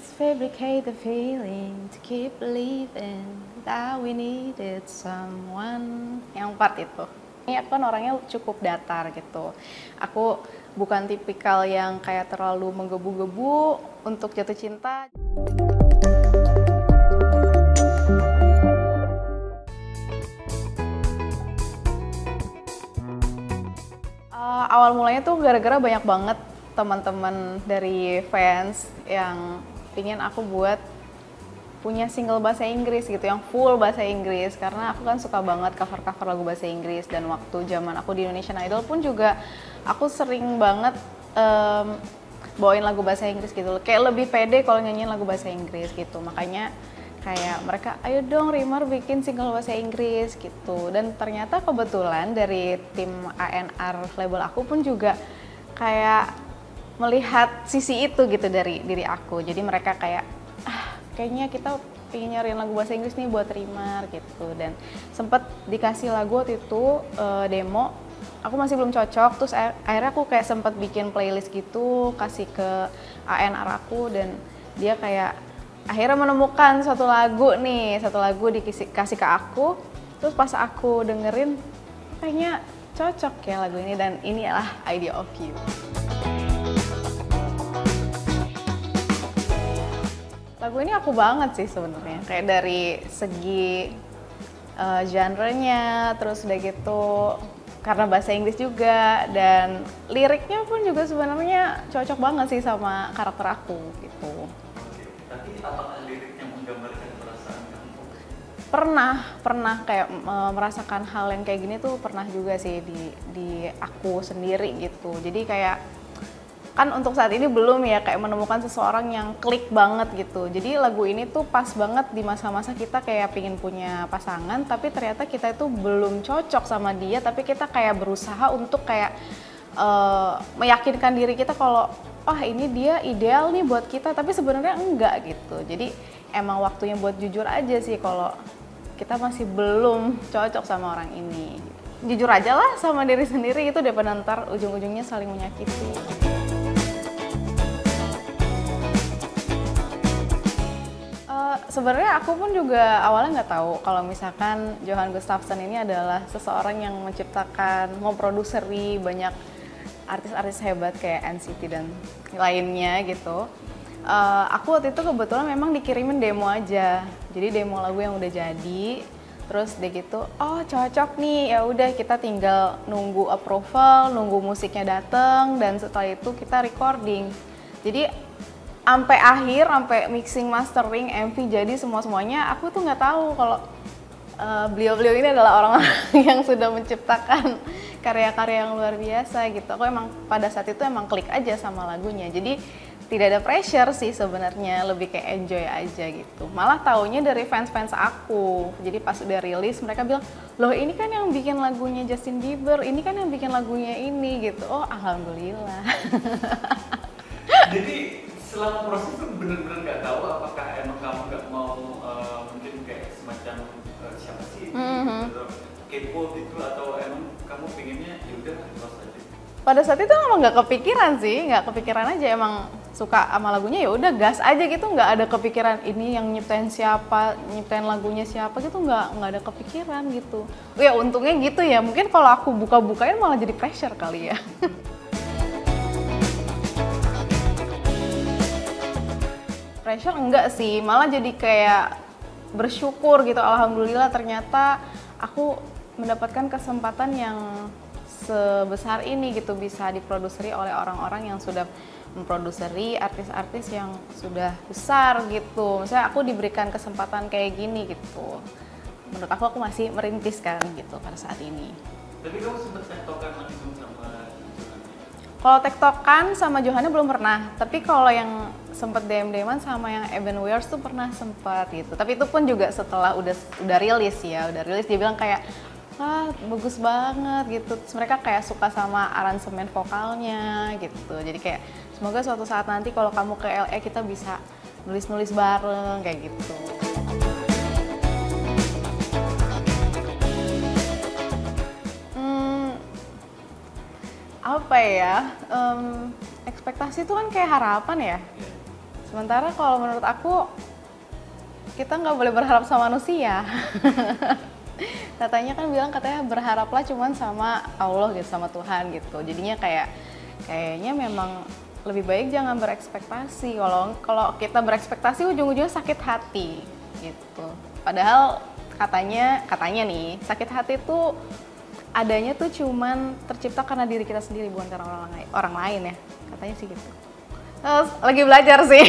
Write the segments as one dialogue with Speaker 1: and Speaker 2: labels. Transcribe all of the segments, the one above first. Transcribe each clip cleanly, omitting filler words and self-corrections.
Speaker 1: Let's fabricate the feeling to keep believing that we needed someone. Yang part itu. Ini aku kan orangnya cukup datar gitu. Aku bukan tipikal yang kayak terlalu menggebu-gebu untuk jatuh cinta. Awal mulanya tuh gara-gara banyak banget teman-teman dari fans yang pingin aku buat punya single bahasa Inggris gitu, yang full bahasa Inggris, karena aku kan suka banget cover-cover lagu bahasa Inggris. Dan waktu zaman aku di Indonesian Idol pun juga aku sering banget bawain lagu bahasa Inggris gitu, kayak lebih pede kalau nyanyiin lagu bahasa Inggris gitu. Makanya kayak mereka, ayo dong Rimar bikin single bahasa Inggris gitu. Dan ternyata kebetulan dari tim A&R label aku pun juga kayak melihat sisi itu gitu dari diri aku. Jadi mereka kayak, kayaknya kita pengen nyariin lagu bahasa Inggris nih buat Rimar gitu. Dan sempet dikasih lagu waktu itu demo, aku masih belum cocok. Terus akhirnya aku kayak sempet bikin playlist gitu, kasih ke A&R aku, dan dia kayak akhirnya menemukan satu lagu dikasih ke aku. Terus pas aku dengerin, kayaknya cocok ya lagu ini, dan ini adalah Idea of You. Lagu ini aku banget sih sebenarnya, kayak dari segi genre-nya, terus udah gitu karena bahasa Inggris juga, dan liriknya pun juga sebenarnya cocok banget sih sama karakter aku gitu.
Speaker 2: Oke, tapi apakah liriknya menggambarkan perasaan kamu?
Speaker 1: Pernah kayak merasakan hal yang kayak gini tuh pernah juga sih di aku sendiri gitu. Jadi kayak kan untuk saat ini belum ya kayak menemukan seseorang yang klik banget gitu. Jadi lagu ini tuh pas banget di masa-masa kita kayak pingin punya pasangan, tapi ternyata kita itu belum cocok sama dia, tapi kita kayak berusaha untuk kayak meyakinkan diri kita kalau ini dia ideal nih buat kita, tapi sebenarnya enggak gitu. Jadi emang waktunya buat jujur aja sih kalau kita masih belum cocok sama orang ini. Jujur aja lah sama diri sendiri, itu daripada ntar ujung-ujungnya saling menyakiti. Sebenarnya aku pun juga awalnya nggak tahu kalau misalkan Johan Gustafsson ini adalah seseorang yang menciptakan, memproduksi banyak artis-artis hebat kayak NCT dan lainnya gitu. Aku waktu itu kebetulan memang dikirimin demo aja, jadi demo lagu yang udah jadi. Terus dia gitu, cocok nih, ya udah kita tinggal nunggu approval, nunggu musiknya dateng, dan setelah itu kita recording. Jadi sampai mixing, mastering, MV jadi semuanya, aku tuh nggak tahu kalau beliau-beliau ini adalah orang-orang yang sudah menciptakan karya-karya yang luar biasa gitu. Aku emang pada saat itu emang klik aja sama lagunya. Jadi tidak ada pressure sih sebenarnya, lebih kayak enjoy aja gitu. Malah taunya dari fans-fans aku. Jadi pas udah rilis mereka bilang, loh ini kan yang bikin lagunya Justin Bieber, ini kan yang bikin lagunya ini gitu. Oh alhamdulillah.
Speaker 2: Jadi selama proses itu bener-bener nggak tahu apakah emang kamu nggak mau mungkin kayak semacam siapa sih gitu, kepo gitu, atau emang kamu pengennya ya udah terus aja?
Speaker 1: Pada saat itu emang nggak kepikiran aja, emang suka sama lagunya ya udah gas aja gitu, nggak ada kepikiran ini yang nyiptain siapa, nyiptain lagunya siapa gitu, nggak ada kepikiran gitu. Ya untungnya gitu ya, mungkin kalau aku buka-bukain malah jadi pressure kali ya. Pressure enggak sih, malah jadi kayak bersyukur gitu, alhamdulillah ternyata aku mendapatkan kesempatan yang sebesar ini gitu, bisa diproduseri oleh orang-orang yang sudah memproduseri artis-artis yang sudah besar gitu. Misalnya aku diberikan kesempatan kayak gini gitu. Menurut aku masih merintis kan gitu pada saat ini.
Speaker 2: Tapi kamu sempet tektokan langsung sama Johan?
Speaker 1: Kalau tektokan sama Johannya belum pernah, tapi kalau yang sempet DM-an sama yang Evan Wears tuh pernah sempet gitu. Tapi itu pun juga setelah udah rilis ya, dia bilang kayak, bagus banget gitu. Terus mereka kayak suka sama aransemen vokalnya gitu. Jadi kayak semoga suatu saat nanti kalau kamu ke LA kita bisa nulis-nulis bareng kayak gitu. Apa ya, ekspektasi itu kan kayak harapan ya. Sementara kalau menurut aku, kita nggak boleh berharap sama manusia. Katanya kan bilang katanya berharaplah cuman sama Allah gitu, sama Tuhan gitu. Jadinya kayaknya memang lebih baik jangan berekspektasi. Kalau kita berekspektasi ujung-ujungnya sakit hati gitu. Padahal katanya nih, sakit hati tuh adanya tuh cuman tercipta karena diri kita sendiri, bukan karena orang lain ya. Katanya sih gitu. Terus, lagi belajar sih.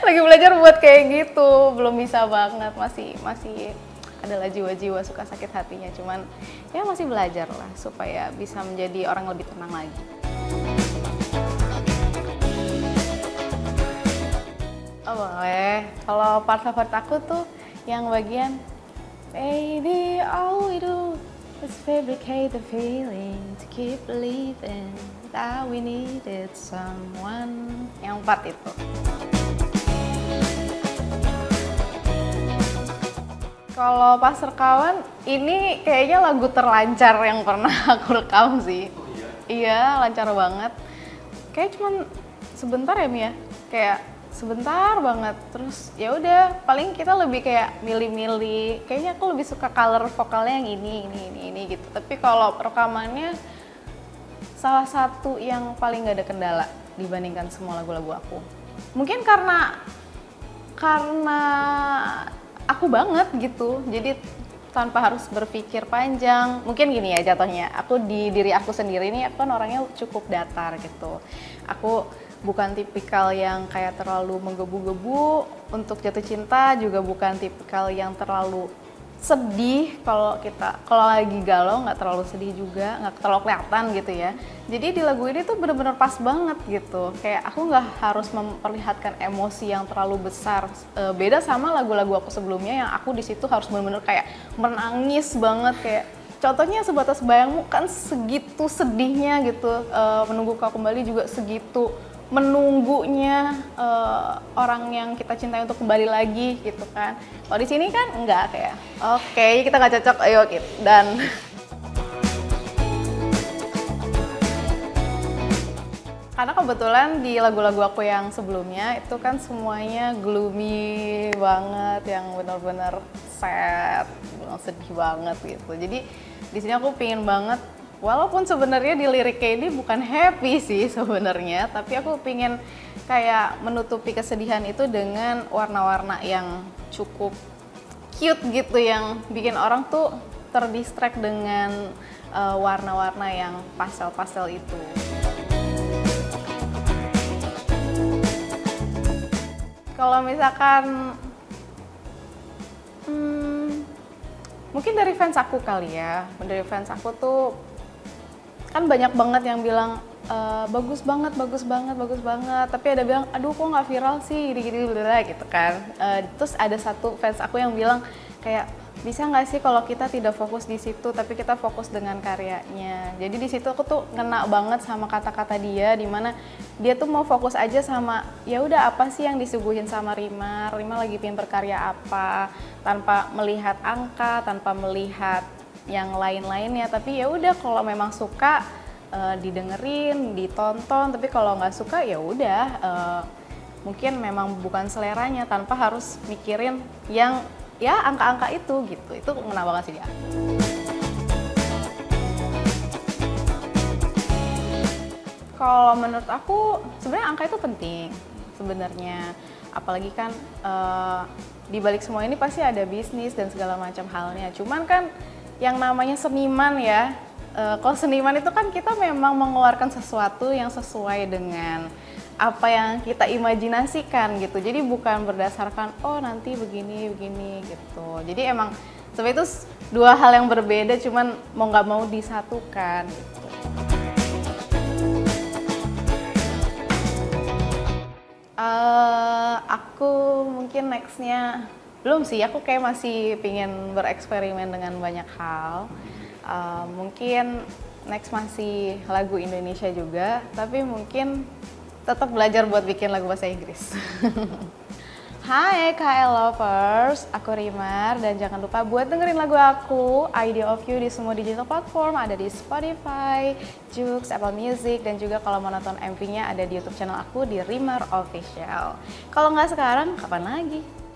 Speaker 1: Lagi belajar buat kayak gitu, belum bisa banget, masih adalah jiwa-jiwa suka sakit hatinya, cuman ya masih belajar lah supaya bisa menjadi orang lebih tenang lagi. Oh boleh, kalau part favorit aku tuh yang bagian Baby all we do is fabricate the feeling to keep believing that we needed someone. Yang part itu. Kalau pas rekaman, ini kayaknya lagu terlancar yang pernah aku rekam sih.
Speaker 2: Oh iya?
Speaker 1: Iya, lancar banget. Kayak cuman sebentar ya Mia, kayak sebentar banget. Terus ya udah, paling kita lebih kayak milih-milih. Kayaknya aku lebih suka color vokalnya yang ini gitu. Tapi kalau rekamannya salah satu yang paling gak ada kendala dibandingkan semua lagu-lagu aku. Mungkin karena aku banget gitu, jadi tanpa harus berpikir panjang. Mungkin gini ya jatuhnya, aku di diri aku sendiri ini aku kan orangnya cukup datar gitu. Aku bukan tipikal yang kayak terlalu menggebu-gebu untuk jatuh cinta, juga bukan tipikal yang terlalu sedih. Kalau lagi galau nggak terlalu sedih juga, nggak terlalu kelihatan gitu ya. Jadi di lagu ini tuh bener-bener pas banget gitu, kayak aku nggak harus memperlihatkan emosi yang terlalu besar. Beda sama lagu-lagu aku sebelumnya yang aku di situ harus bener-bener kayak menangis banget, kayak contohnya Sebatas Bayangmu kan segitu sedihnya gitu. Menunggu Kau Kembali juga segitu menunggunya orang yang kita cintai untuk kembali lagi gitu kan. Kalau di sini kan enggak, kayak oke, kita nggak cocok, ayo gitu. Dan karena kebetulan di lagu-lagu aku yang sebelumnya itu kan semuanya gloomy banget, yang benar-benar sad, sedih banget gitu. Jadi di sini aku pingin banget, walaupun sebenarnya di liriknya ini bukan happy sih sebenarnya, tapi aku pingin kayak menutupi kesedihan itu dengan warna-warna yang cukup cute gitu, yang bikin orang tuh terdistract dengan warna-warna yang pastel-pastel itu. Kalau misalkan mungkin dari fans aku kali ya, dari fans aku tuh kan banyak banget yang bilang bagus banget, tapi ada bilang aduh kok nggak viral sih, gitu kan. Terus ada satu fans aku yang bilang kayak bisa nggak sih kalau kita tidak fokus di situ tapi kita fokus dengan karyanya. Jadi di situ aku tuh ngena banget sama kata-kata dia, dimana dia tuh mau fokus aja sama ya udah apa sih yang disuguhin sama Rima lagi pengen berkarya apa, tanpa melihat angka, tanpa melihat yang lain-lainnya. Tapi ya udah kalau memang suka didengerin, ditonton, tapi kalau nggak suka ya udah mungkin memang bukan seleranya, tanpa harus mikirin yang ya angka-angka itu gitu. Itu ngena banget sih dia. Kalau menurut aku sebenarnya angka itu penting sebenarnya, apalagi kan di balik semua ini pasti ada bisnis dan segala macam halnya. Cuman kan yang namanya seniman ya, kalau seniman itu kan kita memang mengeluarkan sesuatu yang sesuai dengan apa yang kita imajinasikan gitu. Jadi bukan berdasarkan oh nanti begini gitu. Jadi emang sebenarnya itu dua hal yang berbeda, cuman mau nggak mau disatukan gitu. Aku mungkin nextnya belum sih, aku kayak masih pingin bereksperimen dengan banyak hal. Mungkin next masih lagu Indonesia juga, tapi mungkin tetap belajar buat bikin lagu bahasa Inggris. Hai KL Lovers, aku Rimar dan jangan lupa buat dengerin lagu aku Idea of You di semua digital platform, ada di Spotify, Joox, Apple Music, dan juga kalau mau nonton MV-nya ada di YouTube channel aku di Rimar Official. Kalau nggak sekarang, kapan lagi?